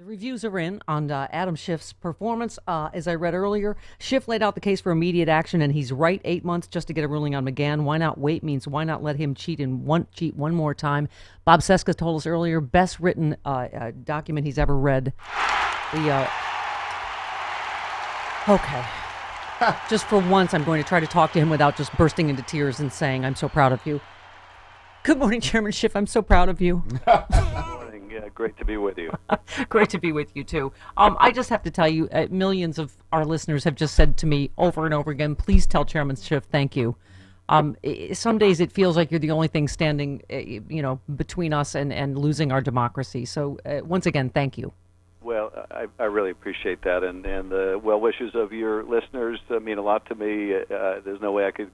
The reviews are in on Adam Schiff's performance. As I read earlier, Schiff laid out the case for immediate action, and he's right. 8 months just to get a ruling on McGahn. Why not wait? Means why not let him cheat one more time? Bob Seska told us earlier, best written document he's ever read. The okay. Just for once, I'm going to try to talk to him without just bursting into tears and saying, "I'm so proud of you." Good morning, Chairman Schiff. I'm so proud of you. Morning. Great to be with you. Great to be with you, too. I just have to tell you, millions of our listeners have just said to me over and over again, please tell Chairman Schiff thank you. Some days it feels like you're the only thing standing, between us and losing our democracy. So once again, thank you. Well, I really appreciate that, and the well wishes of your listeners mean a lot to me. There's no way I could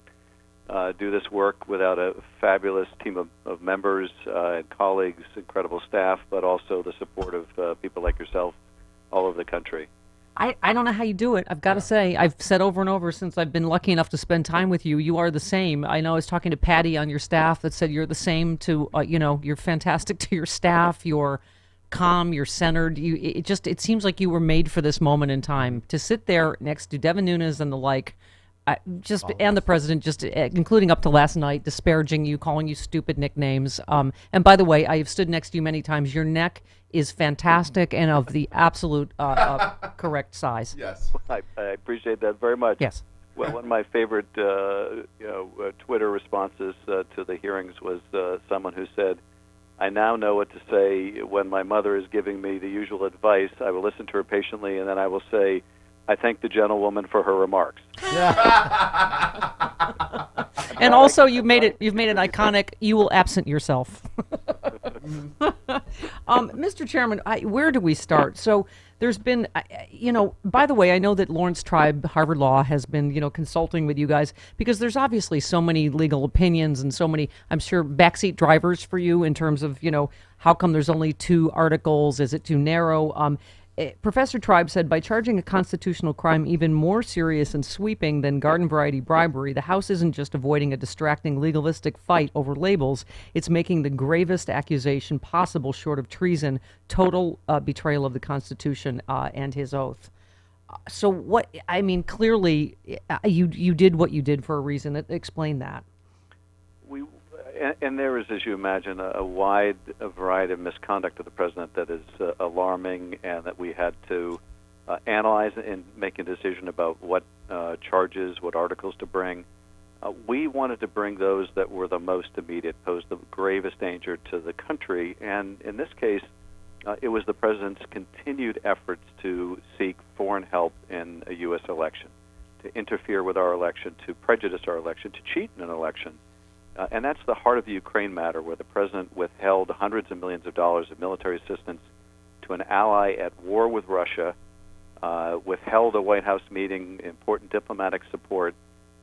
do this work without a fabulous team of members and colleagues, incredible staff, but also the support of people like yourself all over the country. I don't know how you do it. I've got to say, I've said over and over since I've been lucky enough to spend time with you, you are the same. I know I was talking to Patty on your staff that said you're the same to, you're fantastic to your staff. You're calm, you're centered. It seems like you were made for this moment in time to sit there next to Devin Nunes and the like. And the president, just including up to last night, disparaging you, calling you stupid nicknames. And by the way, I have stood next to you many times. Your neck is fantastic and of the absolute correct size. Yes. I appreciate that very much. Yes. Well, one of my favorite Twitter responses to the hearings was someone who said, "I now know what to say when my mother is giving me the usual advice. I will listen to her patiently, and then I will say, I thank the gentlewoman for her remarks." And also, you've made it iconic. You will absent yourself. Mr. Chairman, where do we start? So there's been, by the way, I know that Lawrence Tribe, Harvard Law, has been, consulting with you guys because there's obviously so many legal opinions and so many, I'm sure, backseat drivers for you in terms of, how come there's only 2 articles? Is it too narrow? Professor Tribe said, by charging a constitutional crime even more serious and sweeping than garden variety bribery, the House isn't just avoiding a distracting legalistic fight over labels, it's making the gravest accusation possible short of treason, total betrayal of the Constitution and his oath. So clearly you did what you did for a reason. Explain that. And there is, as you imagine, a wide variety of misconduct of the president that is alarming, and that we had to analyze and make a decision about what charges, what articles to bring. We wanted to bring those that were the most immediate, posed the gravest danger to the country, and in this case, it was the president's continued efforts to seek foreign help in a U.S. election, to interfere with our election, to prejudice our election, to cheat in an election. And that's the heart of the Ukraine matter, where the president withheld hundreds of millions of dollars of military assistance to an ally at war with Russia, withheld a White House meeting, important diplomatic support,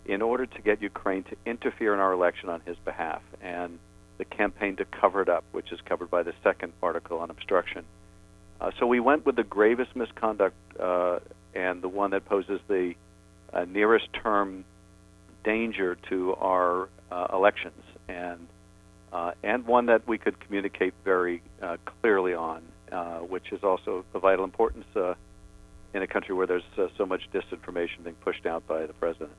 in order to get Ukraine to interfere in our election on his behalf, and the campaign to cover it up, which is covered by the second article on obstruction. So we went with the gravest misconduct and the one that poses the nearest term danger to our elections, and one that we could communicate very clearly on, which is also of vital importance in a country where there's so much disinformation being pushed out by the president.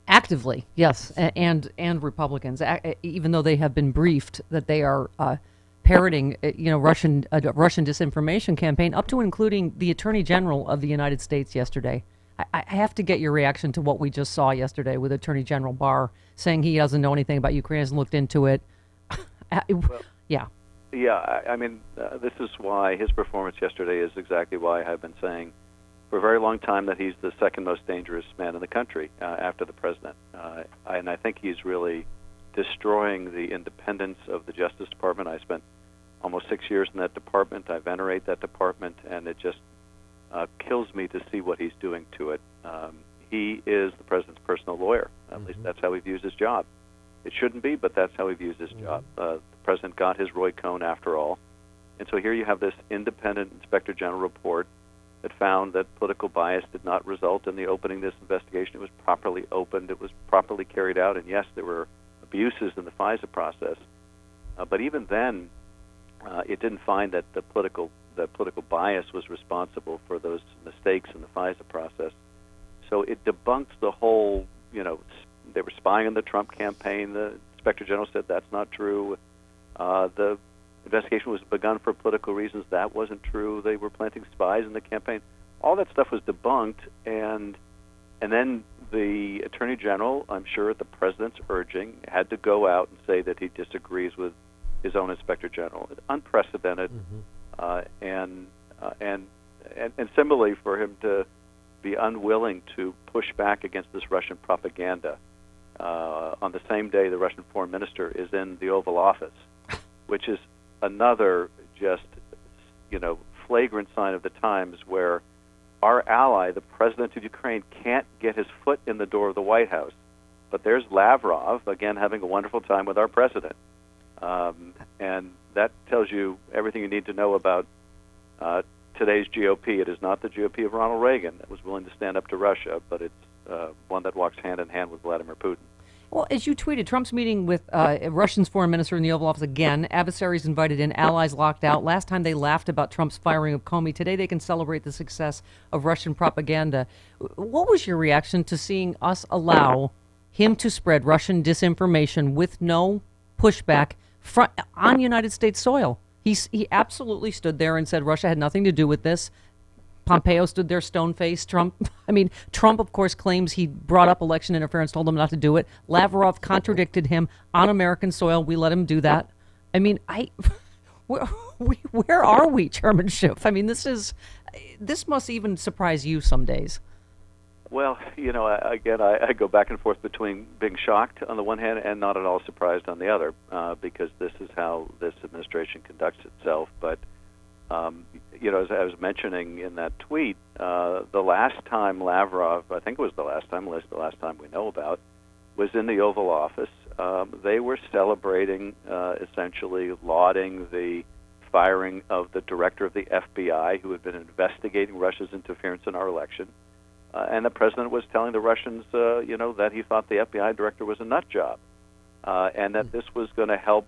Actively, yes, and Republicans, even though they have been briefed that they are parroting, Russian disinformation campaign, up to and including the Attorney General of the United States yesterday. I have to get your reaction to what we just saw yesterday with Attorney General Barr saying he doesn't know anything about Ukraine, hasn't looked into it. Yeah. Yeah, this is why his performance yesterday is exactly why I've been saying for a very long time that he's the second most dangerous man in the country after the president. And I think he's really destroying the independence of the Justice Department. I spent almost 6 years in that department. I venerate that department, and it just kills me to see what he's doing to it. He is the president's personal lawyer. At least that's how he views his job. It shouldn't be, but that's how he views his job. The president got his Roy Cohn after all. And so here you have this independent Inspector General report that found that political bias did not result in the opening of this investigation. It was properly opened. It was properly carried out. And yes, there were abuses in the FISA process. But even then, it didn't find that that political bias was responsible for those mistakes in the FISA process. So it debunks the whole, they were spying on the Trump campaign. The Inspector General said that's not true. The investigation was begun for political reasons. That wasn't true. They were planting spies in the campaign. All that stuff was debunked, and then the Attorney General, I'm sure at the President's urging, had to go out and say that he disagrees with his own Inspector General. It's unprecedented, and similarly for him to be unwilling to push back against this Russian propaganda on the same day the Russian Foreign Minister is in the Oval Office, which is another just, flagrant sign of the times where our ally, the President of Ukraine, can't get his foot in the door of the White House. But there's Lavrov, again, having a wonderful time with our President. And that tells you everything you need to know about today's GOP. It is not the GOP of Ronald Reagan that was willing to stand up to Russia, but it's one that walks hand in hand with Vladimir Putin. Well, as you tweeted, Trump's meeting with Russia's foreign minister in the Oval Office again. Adversaries invited in, allies locked out. Last time they laughed about Trump's firing of Comey. Today they can celebrate the success of Russian propaganda. What was your reaction to seeing us allow him to spread Russian disinformation with no pushback on United States soil? He absolutely stood there and said Russia had nothing to do with this. Pompeo stood there stone-faced. Trump, of course, claims he brought up election interference, told him not to do it. Lavrov contradicted him on American soil. We let him do that. Where are we, Chairman Schiff? This must even surprise you some days. Well, I go back and forth between being shocked on the one hand and not at all surprised on the other, because this is how this administration conducts itself. But as I was mentioning in that tweet, the last time Lavrov, I think it was the last time, at least the last time we know about, was in the Oval Office. They were celebrating, essentially lauding the firing of the director of the FBI, who had been investigating Russia's interference in our election. And the president was telling the Russians, that he thought the FBI director was a nut job, and that this was going to help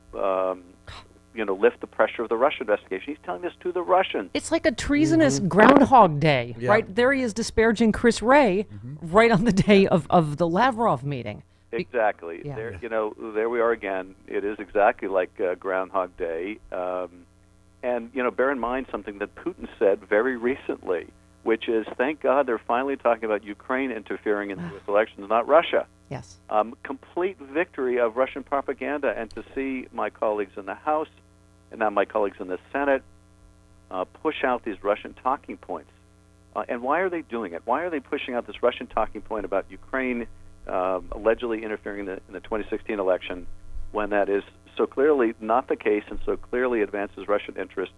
lift the pressure of the Russia investigation. He's telling this to the Russians. It's like a treasonous Groundhog Day, right? There he is disparaging Chris Wray right on the day of the Lavrov meeting. Exactly. Yeah. There we are again. It is exactly like Groundhog Day. And bear in mind something that Putin said very recently, which is, thank God they're finally talking about Ukraine interfering in the U.S. elections, not Russia. Yes. Complete victory of Russian propaganda. And to see my colleagues in the House and now my colleagues in the Senate push out these Russian talking points. And why are they doing it? Why are they pushing out this Russian talking point about Ukraine allegedly interfering in the 2016 election when that is so clearly not the case and so clearly advances Russian interests?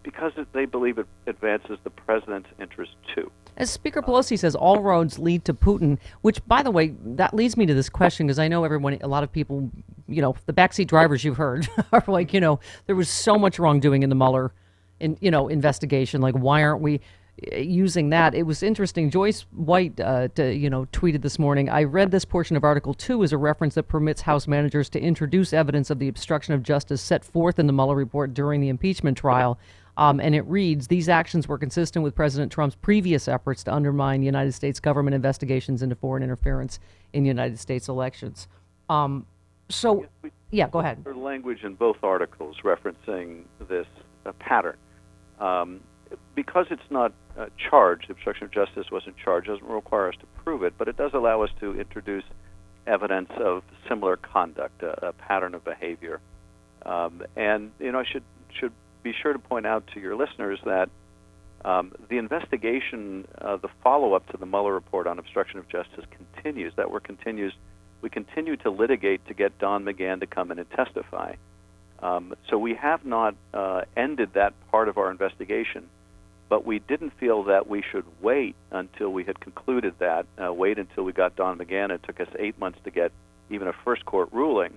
Because they believe it advances the president's interest too. As Speaker Pelosi says, all roads lead to Putin, which, by the way, that leads me to this question, because I know a lot of people, the backseat drivers you've heard are like, there was so much wrongdoing in the Mueller investigation. Like, why aren't we using that? It was interesting. Joyce White, tweeted this morning, I read this portion of Article 2 as a reference that permits House managers to introduce evidence of the obstruction of justice set forth in the Mueller report during the impeachment trial. And it reads, these actions were consistent with President Trump's previous efforts to undermine United States government investigations into foreign interference in United States elections. Go ahead. There's language in both articles referencing this pattern. Because it's not charged, obstruction of justice wasn't charged, doesn't require us to prove it, but it does allow us to introduce evidence of similar conduct, a pattern of behavior. I should be sure to point out to your listeners that the investigation, the follow-up to the Mueller report on obstruction of justice continues. That work continues. We continue to litigate to get Don McGahn to come in and testify. So we have not ended that part of our investigation, but we didn't feel that we should wait until we had concluded that, wait until we got Don McGahn. It took us 8 months to get even a first court ruling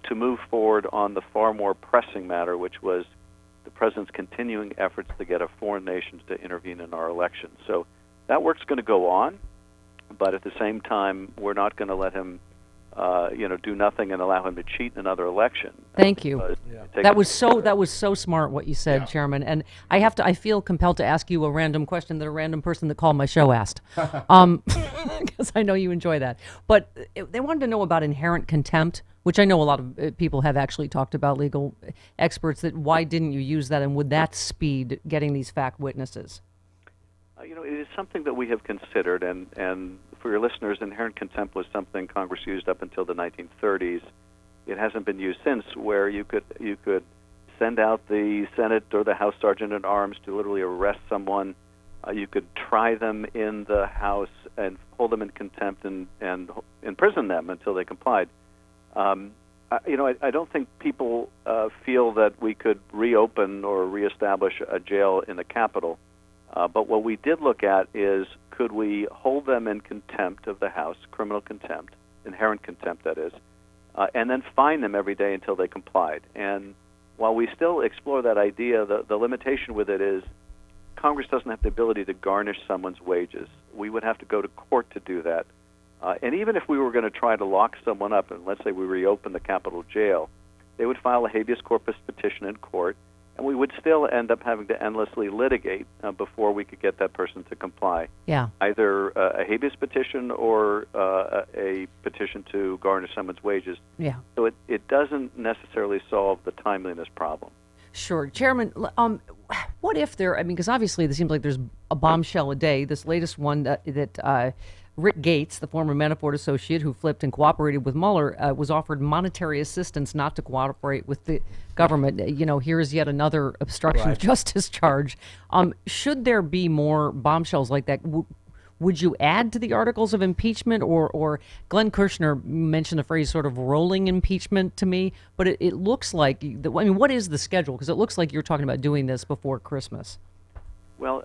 to move forward on the far more pressing matter, which was the president's continuing efforts to get foreign nations to intervene in our elections. So that work's going to go on, but at the same time, we're not going to let him do nothing and allow him to cheat in another election. Thank you. That was so smart what you said, Yeah. Chairman. And I feel compelled to ask you a random question that a random person that called my show asked, because I know you enjoy that. But they wanted to know about inherent contempt, which I know a lot of people have actually talked about, legal experts. That why didn't you use that, and would that speed getting these fact witnesses? It is something that we have considered, and for your listeners, inherent contempt was something Congress used up until the 1930s. It hasn't been used since, where you could send out the Senate or the House Sergeant at Arms to literally arrest someone. You could try them in the House and hold them in contempt and imprison them until they complied. I don't think people feel that we could reopen or reestablish a jail in the Capitol. But what we did look at is, could we hold them in contempt of the House, criminal contempt, inherent contempt, that is, and then fine them every day until they complied. And while we still explore that idea, the limitation with it is Congress doesn't have the ability to garnish someone's wages. We would have to go to court to do that. And even if we were going to try to lock someone up, and let's say we reopen the Capitol jail, they would file a habeas corpus petition in court, and we would still end up having to endlessly litigate before we could get that person to comply. Yeah. Either a habeas petition or a petition to garnish someone's wages. Yeah. So it doesn't necessarily solve the timeliness problem. Sure. Chairman, what if because obviously it seems like there's a bombshell a day. This latest one that Rick Gates, the former Manafort associate who flipped and cooperated with Mueller, was offered monetary assistance not to cooperate with the government. Here is yet another obstruction of justice charge. Should there be more bombshells like that? Would you add to the articles of impeachment, or Glenn Kirshner mentioned the phrase sort of rolling impeachment to me, but it looks like, what is the schedule? Because it looks like you're talking about doing this before Christmas. Well,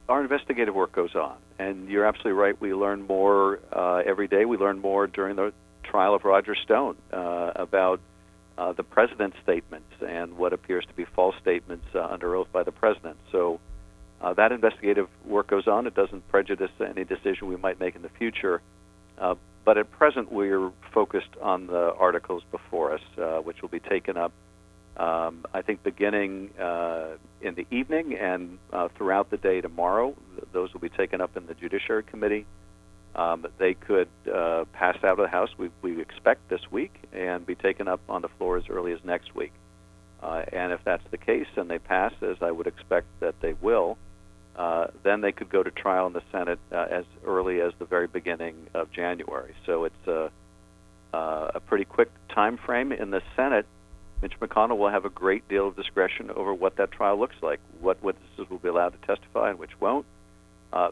our investigative work goes on, and you're absolutely right. We learn more every day. We learn more during the trial of Roger Stone about the president's statements and what appears to be false statements under oath by the president. So that investigative work goes on. It doesn't prejudice any decision we might make in the future. But at present, we're focused on the articles before us, which will be taken up, I think, beginning in the evening and throughout the day tomorrow. Those will be taken up in the Judiciary Committee. They could pass out of the House, we expect, this week, and be taken up on the floor as early as next week. And if that's the case and they pass, as I would expect that they will, then they could go to trial in the Senate as early as the very beginning of January. So it's a pretty quick time frame. In the Senate, Mitch McConnell will have a great deal of discretion over what that trial looks like, what witnesses will be allowed to testify and which won't.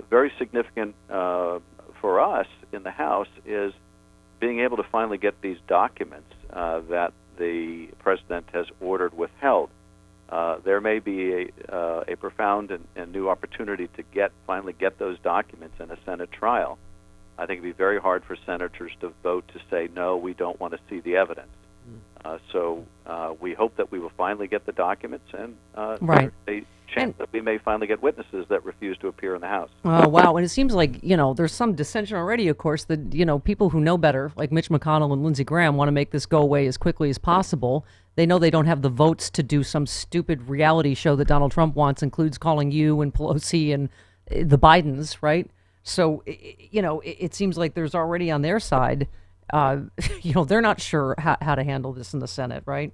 Very significant for us in the House is being able to finally get these documents that the president has ordered withheld. There may be a profound and new opportunity to finally get those documents in a Senate trial. I think it would be very hard for senators to vote to say, no, we don't want to see the evidence. So we hope that we will finally get the documents, and Right. there's a chance that we may finally get witnesses that refuse to appear in the House. Oh, wow. And it seems like, there's some dissension already, of course, that, people who know better, like Mitch McConnell and Lindsey Graham, want to make this go away as quickly as possible. They know they don't have the votes to do some stupid reality show that Donald Trump wants, includes calling you and Pelosi and the Bidens, right? So, it seems like there's already on their side, they're not sure how to handle this in the Senate, right?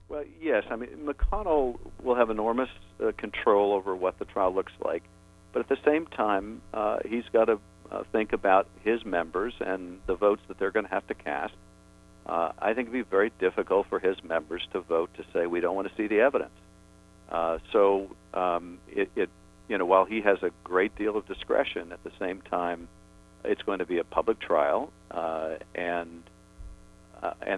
Well, yes. McConnell will have enormous control over what the trial looks like. But at the same time, he's got to think about his members and the votes that they're going to have to cast. I think it would be very difficult for his members to vote to say, we don't want to see the evidence. While he has a great deal of discretion, at the same time, it's going to be a public trial, and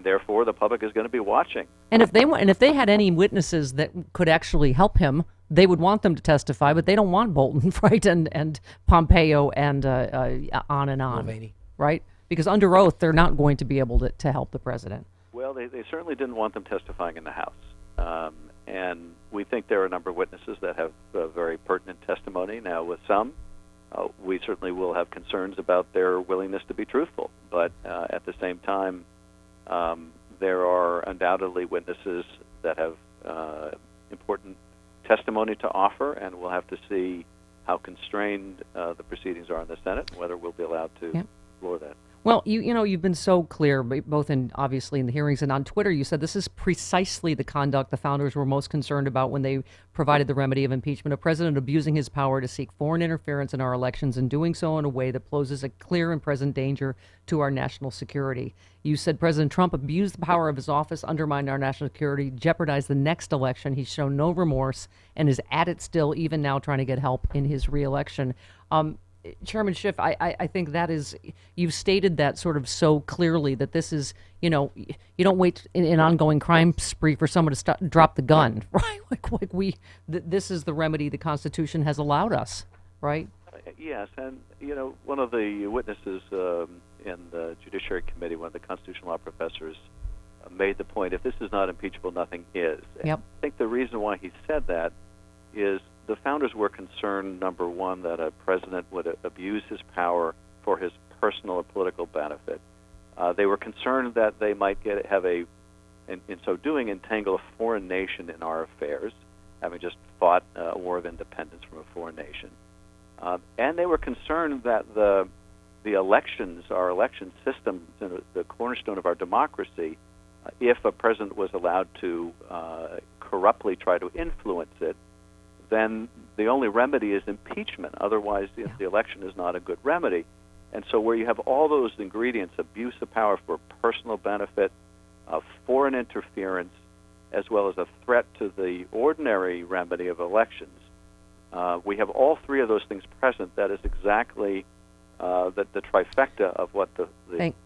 therefore the public is going to be watching. And if they had any witnesses that could actually help him, they would want them to testify, but they don't want Bolton, right? And Pompeo and on and on, Mulvaney. right? Because under oath, they're not going to be able to help the president. Well, they certainly didn't want them testifying in the House. And we think there are a number of witnesses that have very pertinent testimony. Now, with some, we certainly will have concerns about their willingness to be truthful. But at the same time, there are undoubtedly witnesses that have important testimony to offer, and we'll have to see how constrained the proceedings are in the Senate and whether we'll be allowed to explore that. Well, you've been so clear, both obviously in the hearings and on Twitter. You said this is precisely the conduct the founders were most concerned about when they provided the remedy of impeachment, a president abusing his power to seek foreign interference in our elections and doing so in a way that poses a clear and present danger to our national security. You said President Trump abused the power of his office, undermined our national security, jeopardized the next election. He's shown no remorse and is at it still, even now trying to get help in his reelection. Chairman Schiff, I think that is, you've stated that sort of so clearly that this is, you don't wait in an ongoing crime spree for someone to drop the gun, right? This is the remedy the Constitution has allowed us, right? Yes, and one of the witnesses in the Judiciary Committee, one of the constitutional law professors, made the point: if this is not impeachable, nothing is. Yep. I think the reason why he said that is the founders were concerned, number one, that a president would abuse his power for his personal or political benefit. They were concerned that they might in so doing, entangle a foreign nation in our affairs, having just fought a war of independence from a foreign nation. And they were concerned that the elections, our election system, the cornerstone of our democracy, if a president was allowed to corruptly try to influence it, then the only remedy is impeachment. Otherwise, the election is not a good remedy. And so where you have all those ingredients, abuse of power for personal benefit, foreign interference, as well as a threat to the ordinary remedy of elections, we have all three of those things present. That is exactly the trifecta of what the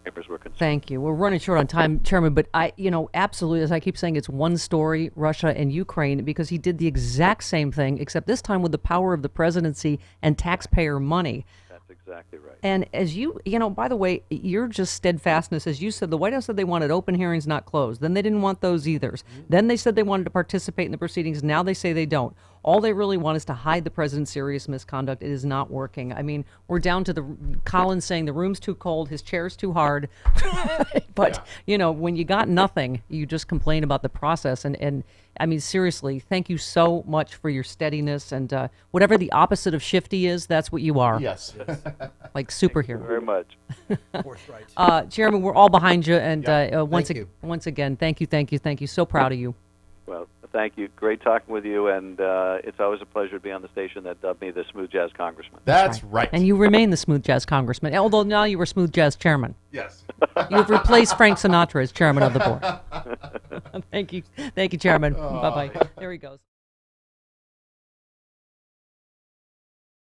papers were concerned. Thank you. We're running short on time, Chairman, but absolutely, as I keep saying, it's one story, Russia and Ukraine, because he did the exact same thing, except this time with the power of the presidency and taxpayer money. That's exactly right. And as by the way, your just steadfastness, as you said, the White House said they wanted open hearings, not closed. Then they didn't want those either. Mm-hmm. Then they said they wanted to participate in the proceedings. Now they say they don't. All they really want is to hide the president's serious misconduct. It is not working. I mean, we're down to the Collins saying the room's too cold, his chair's too hard. But, when you got nothing, you just complain about the process. And I mean, seriously, thank you so much for your steadiness. And whatever the opposite of shifty is, that's what you are. Yes. Like superhero. Thank you very much. Forthright. Chairman, we're all behind you. And Once again, thank you. So proud of you. Well, thank you. Great talking with you, and it's always a pleasure to be on the station that dubbed me the Smooth Jazz Congressman. That's right. And you remain the Smooth Jazz Congressman, although now you were Smooth Jazz Chairman. Yes. You've replaced Frank Sinatra as Chairman of the board. Thank you, Chairman. Bye-bye. There he goes.